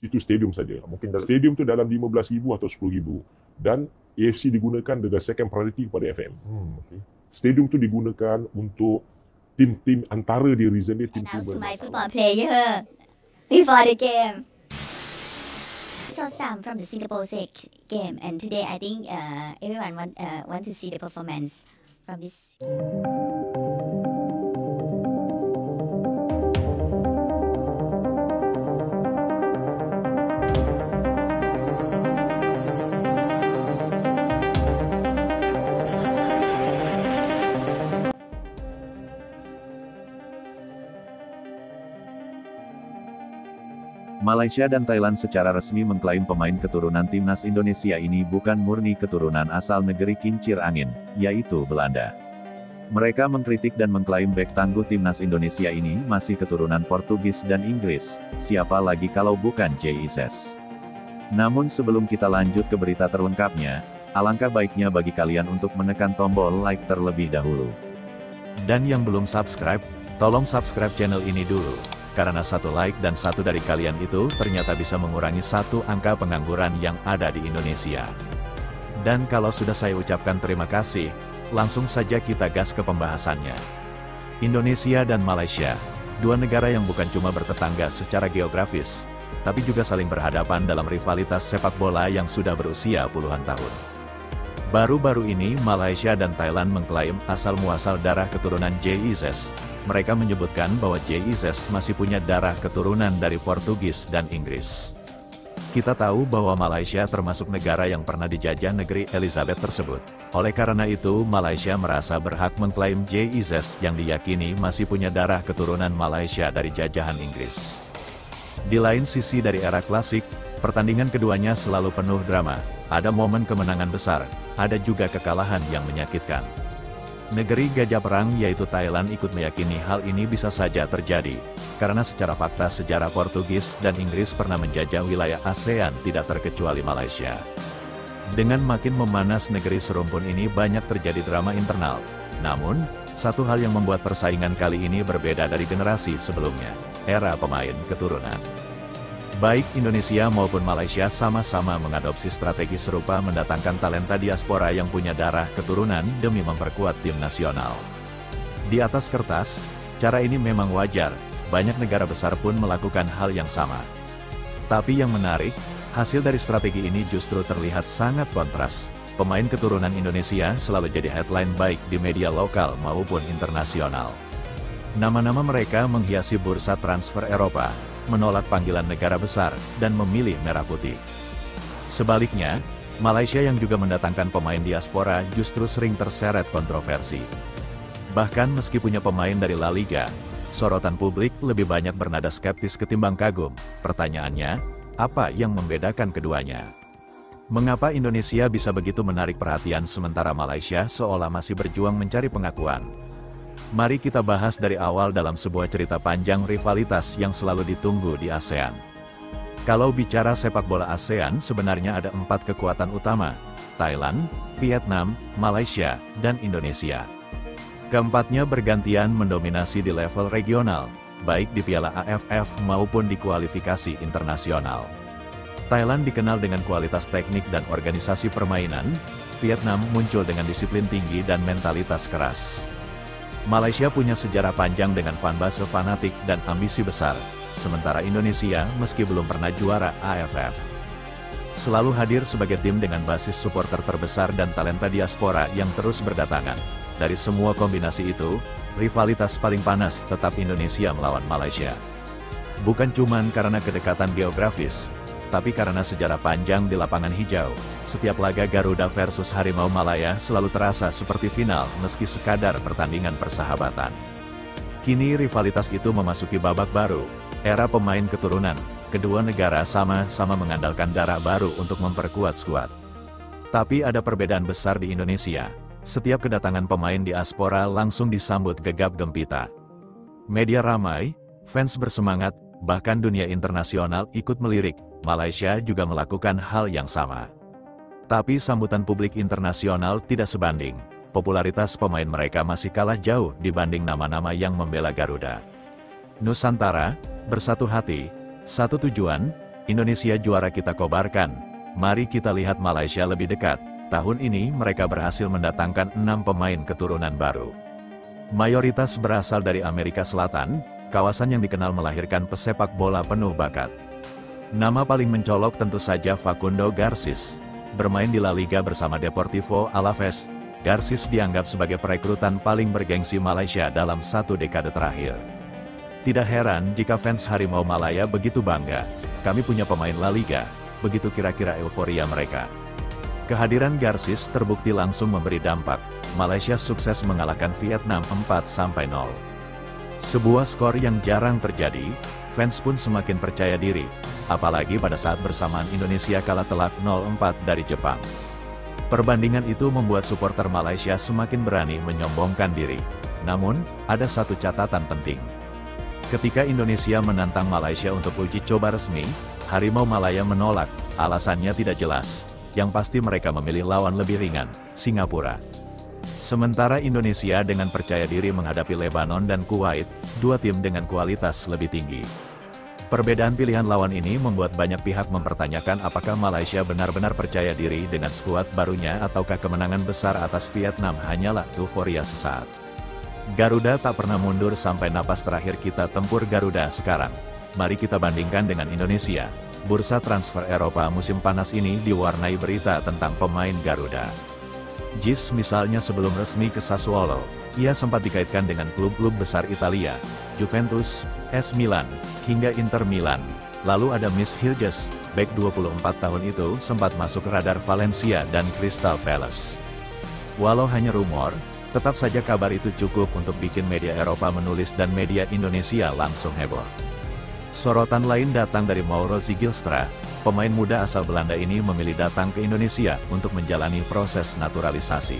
itu stadium saja. Stadium tu dalam 15,000 atau 10,000 dan AFC digunakan dengan second priority kepada FM. Okay. Stadium tu digunakan untuk tim-tim antara dia, reason dia tim Announce to my football player before the game. Saw some from the Singapore game, and today I think everyone want to see the performance from this. Malaysia dan Thailand secara resmi mengklaim pemain keturunan timnas Indonesia ini bukan murni keturunan asal negeri kincir angin, yaitu Belanda. Mereka mengkritik dan mengklaim bek tangguh timnas Indonesia ini masih keturunan Portugis dan Inggris, siapa lagi kalau bukan JIZ. Namun sebelum kita lanjut ke berita terlengkapnya, alangkah baiknya bagi kalian untuk menekan tombol like terlebih dahulu. Dan yang belum subscribe, tolong subscribe channel ini dulu. Karena satu like dan satu dari kalian itu ternyata bisa mengurangi satu angka pengangguran yang ada di Indonesia. Dan kalau sudah saya ucapkan terima kasih, langsung saja kita gas ke pembahasannya. Indonesia dan Malaysia, dua negara yang bukan cuma bertetangga secara geografis, tapi juga saling berhadapan dalam rivalitas sepak bola yang sudah berusia puluhan tahun. Baru-baru ini Malaysia dan Thailand mengklaim asal-muasal darah keturunan JIZ. Mereka menyebutkan bahwa JIZ masih punya darah keturunan dari Portugis dan Inggris. Kita tahu bahwa Malaysia termasuk negara yang pernah dijajah negeri Elizabeth tersebut. Oleh karena itu, Malaysia merasa berhak mengklaim JIZ yang diyakini masih punya darah keturunan Malaysia dari jajahan Inggris. Di lain sisi dari era klasik, pertandingan keduanya selalu penuh drama. Ada momen kemenangan besar, ada juga kekalahan yang menyakitkan. Negeri gajah perang yaitu Thailand ikut meyakini hal ini bisa saja terjadi, karena secara fakta sejarah Portugis dan Inggris pernah menjajah wilayah ASEAN tidak terkecuali Malaysia. Dengan makin memanas negeri serumpun ini banyak terjadi drama internal. Namun, satu hal yang membuat persaingan kali ini berbeda dari generasi sebelumnya, era pemain keturunan. Baik Indonesia maupun Malaysia sama-sama mengadopsi strategi serupa mendatangkan talenta diaspora yang punya darah keturunan demi memperkuat tim nasional. Di atas kertas, cara ini memang wajar, banyak negara besar pun melakukan hal yang sama. Tapi yang menarik, hasil dari strategi ini justru terlihat sangat kontras. Pemain keturunan Indonesia selalu jadi headline baik di media lokal maupun internasional. Nama-nama mereka menghiasi bursa transfer Eropa, menolak panggilan negara besar, dan memilih merah putih. Sebaliknya, Malaysia yang juga mendatangkan pemain diaspora justru sering terseret kontroversi. Bahkan meski punya pemain dari La Liga, sorotan publik lebih banyak bernada skeptis ketimbang kagum. Pertanyaannya, apa yang membedakan keduanya? Mengapa Indonesia bisa begitu menarik perhatian sementara Malaysia seolah masih berjuang mencari pengakuan? Mari kita bahas dari awal dalam sebuah cerita panjang rivalitas yang selalu ditunggu di ASEAN. Kalau bicara sepak bola ASEAN sebenarnya ada 4 kekuatan utama, Thailand, Vietnam, Malaysia, dan Indonesia. Keempatnya bergantian mendominasi di level regional, baik di Piala AFF maupun di kualifikasi internasional. Thailand dikenal dengan kualitas teknik dan organisasi permainan, Vietnam muncul dengan disiplin tinggi dan mentalitas keras. Malaysia punya sejarah panjang dengan fanbase fanatik dan ambisi besar, sementara Indonesia meski belum pernah juara AFF, selalu hadir sebagai tim dengan basis supporter terbesar dan talenta diaspora yang terus berdatangan. Dari semua kombinasi itu, rivalitas paling panas tetap Indonesia melawan Malaysia. Bukan cuman karena kedekatan geografis, tapi karena sejarah panjang di lapangan hijau. Setiap laga Garuda versus Harimau Malaya selalu terasa seperti final meski sekadar pertandingan persahabatan. Kini rivalitas itu memasuki babak baru, era pemain keturunan. Kedua negara sama-sama mengandalkan darah baru untuk memperkuat skuad. Tapi ada perbedaan besar di Indonesia. Setiap kedatangan pemain diaspora langsung disambut gegap gempita. Media ramai, fans bersemangat, bahkan dunia internasional ikut melirik. Malaysia juga melakukan hal yang sama. Tapi sambutan publik internasional tidak sebanding. Popularitas pemain mereka masih kalah jauh dibanding nama-nama yang membela Garuda. Nusantara, bersatu hati, satu tujuan, Indonesia juara kita kobarkan. Mari kita lihat Malaysia lebih dekat. Tahun ini mereka berhasil mendatangkan 6 pemain keturunan baru. Mayoritas berasal dari Amerika Selatan, kawasan yang dikenal melahirkan pesepak bola penuh bakat. Nama paling mencolok tentu saja Facundo Garcis. Bermain di La Liga bersama Deportivo Alaves, Garcis dianggap sebagai perekrutan paling bergengsi Malaysia dalam 1 dekade terakhir. Tidak heran jika fans Harimau Malaya begitu bangga. Kami punya pemain La Liga, begitu kira-kira euforia mereka. Kehadiran Garcis terbukti langsung memberi dampak. Malaysia sukses mengalahkan Vietnam 4-0. Sebuah skor yang jarang terjadi, fans pun semakin percaya diri, apalagi pada saat bersamaan Indonesia kalah telak 0-4 dari Jepang. Perbandingan itu membuat supporter Malaysia semakin berani menyombongkan diri. Namun, ada satu catatan penting. Ketika Indonesia menantang Malaysia untuk uji coba resmi, Harimau Malaya menolak, alasannya tidak jelas. Yang pasti mereka memilih lawan lebih ringan, Singapura. Sementara Indonesia dengan percaya diri menghadapi Lebanon dan Kuwait, 2 tim dengan kualitas lebih tinggi. Perbedaan pilihan lawan ini membuat banyak pihak mempertanyakan apakah Malaysia benar-benar percaya diri dengan skuad barunya ataukah kemenangan besar atas Vietnam hanyalah euforia sesaat. Garuda tak pernah mundur sampai napas terakhir kita tempur Garuda sekarang. Mari kita bandingkan dengan Indonesia. Bursa transfer Eropa musim panas ini diwarnai berita tentang pemain Garuda. Jis misalnya sebelum resmi ke Sassuolo, ia sempat dikaitkan dengan klub-klub besar Italia, Juventus, AC Milan, hingga Inter Milan. Lalu ada Miss Hilges, bek 24 tahun itu sempat masuk radar Valencia dan Crystal Palace. Walau hanya rumor, tetap saja kabar itu cukup untuk bikin media Eropa menulis dan media Indonesia langsung heboh. Sorotan lain datang dari Mauro Zigilstra, pemain muda asal Belanda ini memilih datang ke Indonesia untuk menjalani proses naturalisasi.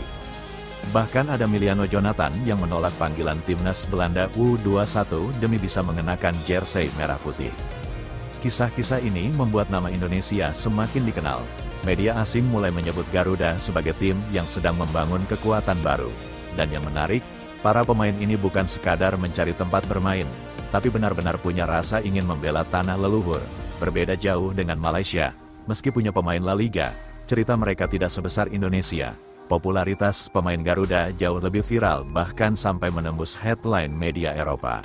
Bahkan ada Miliano Jonathan yang menolak panggilan timnas Belanda U21 demi bisa mengenakan jersey merah putih. Kisah-kisah ini membuat nama Indonesia semakin dikenal. Media asing mulai menyebut Garuda sebagai tim yang sedang membangun kekuatan baru. Dan yang menarik, para pemain ini bukan sekadar mencari tempat bermain, tapi benar-benar punya rasa ingin membela tanah leluhur. Berbeda jauh dengan Malaysia, meski punya pemain La Liga, cerita mereka tidak sebesar Indonesia. Popularitas pemain Garuda jauh lebih viral bahkan sampai menembus headline media Eropa.